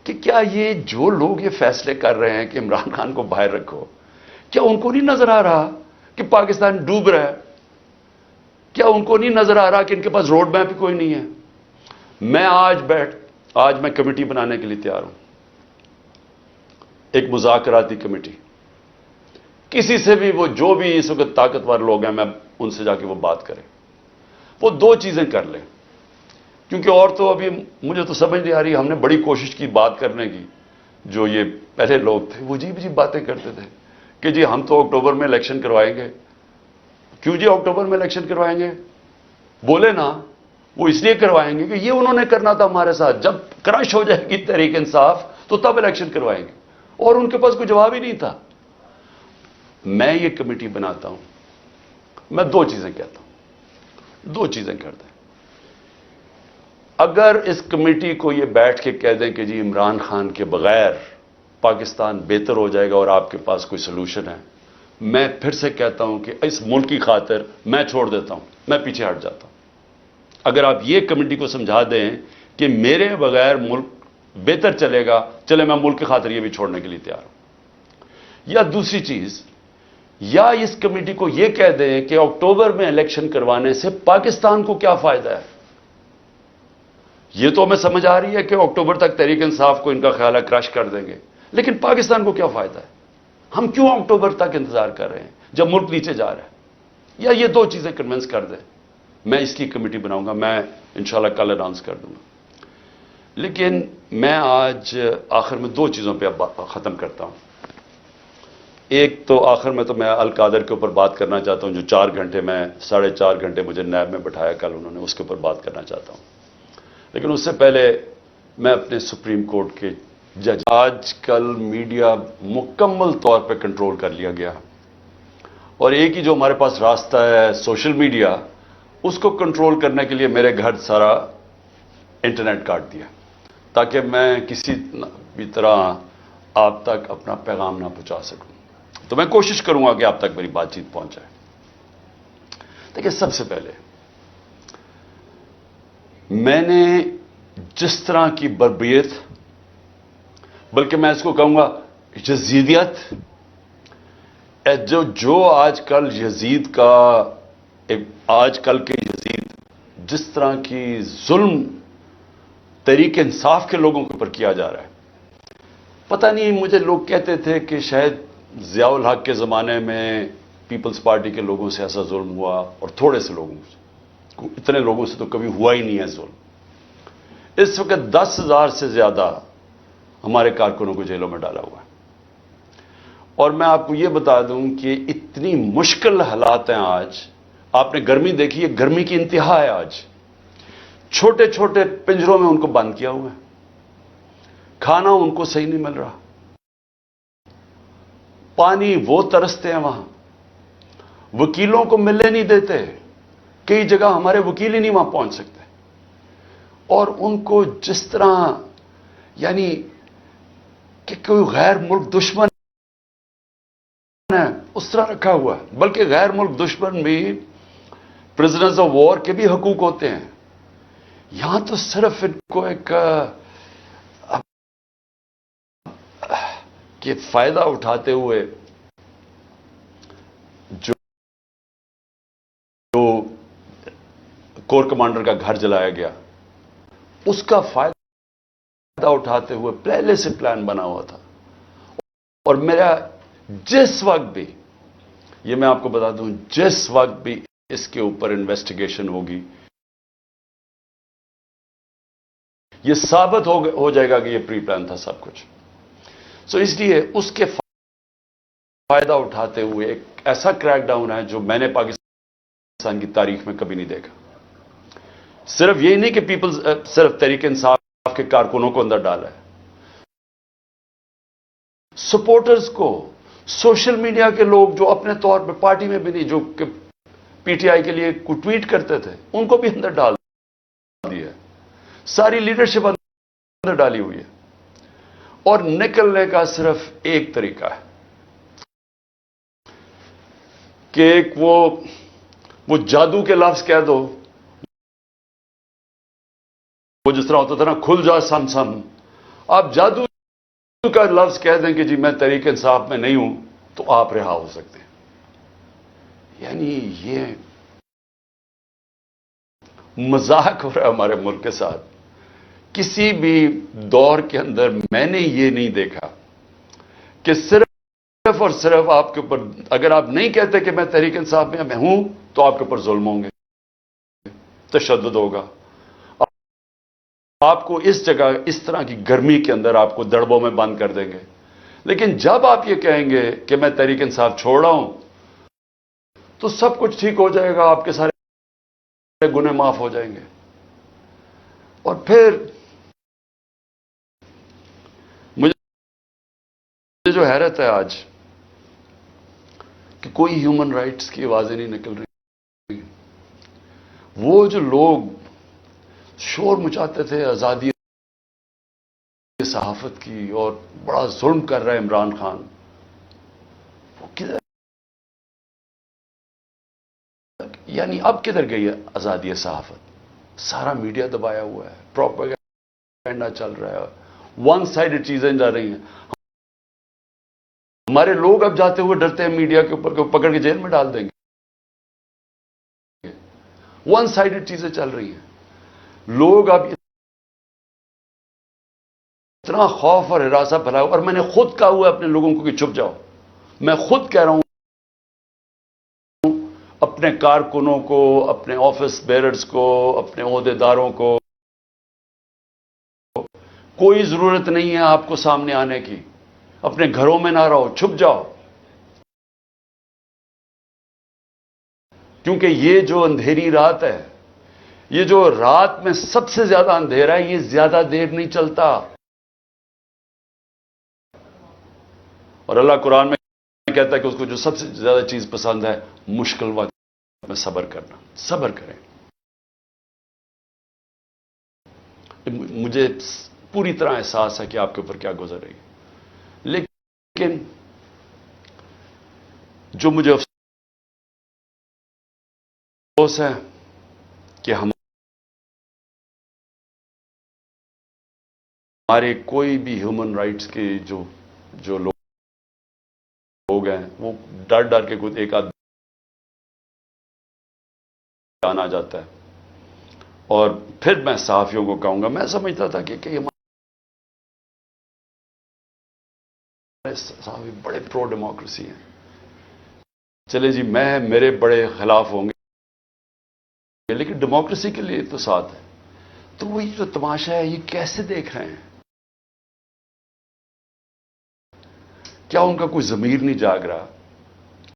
کہ کیا یہ جو لوگ یہ فیصلے کر رہے ہیں کہ عمران خان کو باہر رکھو، کیا ان کو نہیں نظر آ رہا کہ پاکستان ڈوب رہا ہے؟ کیا ان کو نہیں نظر آ رہا کہ ان کے پاس روڈ میپ کوئی نہیں ہے؟ میں آج میں کمیٹی بنانے کے لیے تیار ہوں، ایک مذاکراتی کمیٹی، کسی سے بھی، وہ جو بھی اس وقت طاقتور لوگ ہیں، میں ان سے جا کے وہ بات کریں، وہ دو چیزیں کر لیں، کیونکہ اور تو ابھی مجھے تو سمجھ نہیں آ رہی۔ ہم نے بڑی کوشش کی بات کرنے کی، جو یہ پہلے لوگ تھے وہ عجیب عجیب باتیں کرتے تھے کہ جی ہم تو اکتوبر میں الیکشن کروائیں گے۔ کیوں جی اکتوبر میں الیکشن کروائیں گے؟ بولے نا، وہ اس لیے کروائیں گے کہ یہ انہوں نے کرنا تھا ہمارے ساتھ، جب کرش ہو جائے گی تحریک انصاف تو تب الیکشن کروائیں گے، اور ان کے پاس کوئی جواب ہی نہیں تھا۔ میں یہ کمیٹی بناتا ہوں، میں دو چیزیں کہتا ہوں، دو چیزیں کرتے ہیں۔ اگر اس کمیٹی کو یہ بیٹھ کے کہہ دیں کہ جی عمران خان کے بغیر پاکستان بہتر ہو جائے گا اور آپ کے پاس کوئی سلوشن ہے، میں پھر سے کہتا ہوں کہ اس ملک کی خاطر میں چھوڑ دیتا ہوں، میں پیچھے ہٹ جاتا ہوں۔ اگر آپ یہ کمیٹی کو سمجھا دیں کہ میرے بغیر ملک بہتر چلے گا، چلے میں ملک کی خاطر یہ بھی چھوڑنے کے لیے تیار ہوں۔ یا دوسری چیز، یا اس کمیٹی کو یہ کہہ دیں کہ اکتوبر میں الیکشن کروانے سے پاکستان کو کیا فائدہ ہے؟ یہ تو ہمیں سمجھ آ رہی ہے کہ اکتوبر تک تحریک انصاف کو ان کا خیال ہے کرش کر دیں گے، لیکن پاکستان کو کیا فائدہ ہے؟ ہم کیوں اکتوبر تک انتظار کر رہے ہیں جب ملک نیچے جا رہا ہے؟ یا یہ دو چیزیں کنونس کر دیں، میں اس کی کمیٹی بناؤں گا، میں انشاءاللہ کل اناؤنس کر دوں گا۔ لیکن میں آج آخر میں دو چیزوں پہ ختم کرتا ہوں۔ ایک تو آخر میں تو میں القادر کے اوپر بات کرنا چاہتا ہوں، جو 4 گھنٹے میں 4.5 گھنٹے مجھے نیب میں بٹھایا کل انہوں نے، اس کے اوپر بات کرنا چاہتا ہوں۔ لیکن اس سے پہلے میں اپنے سپریم کورٹ کے جج، آج کل میڈیا مکمل طور پہ کنٹرول کر لیا گیا، اور ایک ہی جو ہمارے پاس راستہ ہے سوشل میڈیا، اس کو کنٹرول کرنے کے لیے میرے گھر سارا انٹرنیٹ کاٹ دیا تاکہ میں کسی بھی طرح آپ تک اپنا پیغام نہ پہنچا سکوں۔ تو میں کوشش کروں گا کہ آپ تک میری بات چیت پہنچ جائے۔ دیکھیں، سب سے پہلے میں نے جس طرح کی بربریت، بلکہ میں اس کو کہوں گا یزیدیت، جو آج کل یزید کا، آج کل کے یزید جس طرح کی ظلم تحریک انصاف کے لوگوں کے اوپر کیا جا رہا ہے، پتہ نہیں، مجھے لوگ کہتے تھے کہ شاید ضیاء الحق کے زمانے میں پیپلز پارٹی کے لوگوں سے ایسا ظلم ہوا، اور تھوڑے سے لوگوں سے، اتنے لوگوں سے تو کبھی ہوا ہی نہیں ہے ظلم۔ اس وقت 10,000 سے زیادہ ہمارے کارکنوں کو جیلوں میں ڈالا ہوا ہے، اور میں آپ کو یہ بتا دوں کہ اتنی مشکل حالات ہیں آج۔ آپ نے گرمی دیکھی ہے، گرمی کی انتہا ہے آج، چھوٹے چھوٹے پنجروں میں ان کو بند کیا ہوا ہے، کھانا ان کو صحیح نہیں مل رہا، پانی وہ ترستے ہیں وہاں، وکیلوں کو ملنے نہیں دیتے، کئی جگہ ہمارے وکیل ہی نہیں وہاں پہنچ سکتے، اور ان کو جس طرح یعنی کہ کوئی غیر ملک دشمن ہے اس طرح رکھا ہوا ہے۔ بلکہ غیر ملک دشمن بھی پرزنرز آف وار کے بھی حقوق ہوتے ہیں، یہاں تو صرف ان کو ایک کہ فائدہ اٹھاتے ہوئے جو کور کمانڈر کا گھر جلایا گیا، اس کا فائدہ اٹھاتے ہوئے پہلے سے پلان بنا ہوا تھا۔ اور میرا جس وقت بھی، یہ میں آپ کو بتا دوں، جس وقت بھی اس کے اوپر انویسٹیگیشن ہوگی، یہ ثابت ہو جائے گا کہ یہ پری پلان تھا سب کچھ۔ سو اس لیے اس کے فائدہ اٹھاتے ہوئے ایک ایسا کریک ڈاؤن ہے جو میں نے پاکستان کی تاریخ میں کبھی نہیں دیکھا۔ صرف یہی نہیں کہ صرف تحریک انصاف کے کارکنوں کو اندر ڈالا ہے، سپورٹرز کو، سوشل میڈیا کے لوگ جو اپنے طور پہ پارٹی میں بھی نہیں، جو کہ پی ٹی آئی کے لیے کوئی ٹویٹ کرتے تھے، ان کو بھی اندر ڈال دیا، ساری لیڈرشپ اندر ڈالی ہوئی ہے، اور نکلنے کا صرف ایک طریقہ ہے کہ ایک وہ جادو کے لفظ کہہ دو، وہ جس طرح ہوتا تھا نا، کھل جا سم سم، آپ جادو کا لفظ کہہ دیں کہ جی میں تحریک انصاف میں نہیں ہوں تو آپ رہا ہو سکتے ہیں. یعنی یہ مذاق ہو رہا ہے ہمارے ملک کے ساتھ. کسی بھی دور کے اندر میں نے یہ نہیں دیکھا کہ صرف اور صرف آپ کے اوپر، اگر آپ نہیں کہتے کہ میں تحریک انصاف میں ہوں تو آپ کے اوپر ظلم ہوں گے، تشدد ہوگا، آپ کو اس جگہ اس طرح کی گرمی کے اندر آپ کو دڑبوں میں بند کر دیں گے. لیکن جب آپ یہ کہیں گے کہ میں تحریک انصاف چھوڑ رہا ہوں تو سب کچھ ٹھیک ہو جائے گا، آپ کے سارے گناہ معاف ہو جائیں گے. اور پھر مجھے جو حیرت ہے آج کہ کوئی ہیومن رائٹس کی آوازیں نہیں نکل رہی. وہ جو لوگ شور مچاتے تھے آزادی صحافت کی اور بڑا ظلم کر رہا ہے عمران خان، وہ کدھر، یعنی اب کدھر گئی ہے آزادی صحافت؟ سارا میڈیا دبایا ہوا ہے، پروپیگنڈا چل رہا ہے، ون سائیڈڈ چیزیں جا رہی ہیں. ہمارے لوگ اب جاتے ہوئے ڈرتے ہیں میڈیا کے اوپر کہ پکڑ کے جیل میں ڈال دیں گے. ون سائیڈڈ چیزیں چل رہی ہیں. لوگ اب اتنا خوف اور ہراساں پھیلایا، اور میں نے خود کہا ہوا ہے اپنے لوگوں کو کہ چھپ جاؤ. میں خود کہہ رہا ہوں اپنے کارکنوں کو، اپنے آفس بیررز کو، اپنے عہدیداروں کو، کوئی ضرورت نہیں ہے آپ کو سامنے آنے کی. اپنے گھروں میں نہ رہو، چھپ جاؤ. کیونکہ یہ جو اندھیری رات ہے، یہ جو رات میں سب سے زیادہ اندھیرا ہے، یہ زیادہ دیر نہیں چلتا. اور اللہ قرآن میں کہتا ہے کہ اس کو جو سب سے زیادہ چیز پسند ہے، مشکل وقت میں صبر کرنا. صبر کریں. مجھے پوری طرح احساس ہے کہ آپ کے اوپر کیا گزر رہی ہے، لیکن جو مجھے افسوس ہے کہ ہمارے کوئی بھی ہیومن رائٹس کے جو لوگ ہیں وہ ڈر ڈر کے خود ایک آدھ آنا جاتا ہے. اور پھر میں صحافیوں کو کہوں گا، میں سمجھتا تھا کہ ہمارے صحافی بڑے پرو ڈیموکریسی ہیں. چلے جی، میرے بڑے خلاف ہوں گے لیکن ڈیموکریسی کے لیے تو ساتھ ہے. تو وہ جو تماشا ہے یہ کیسے دیکھ رہے ہیں؟ کیا ان کا کوئی ضمیر نہیں جاگ رہا؟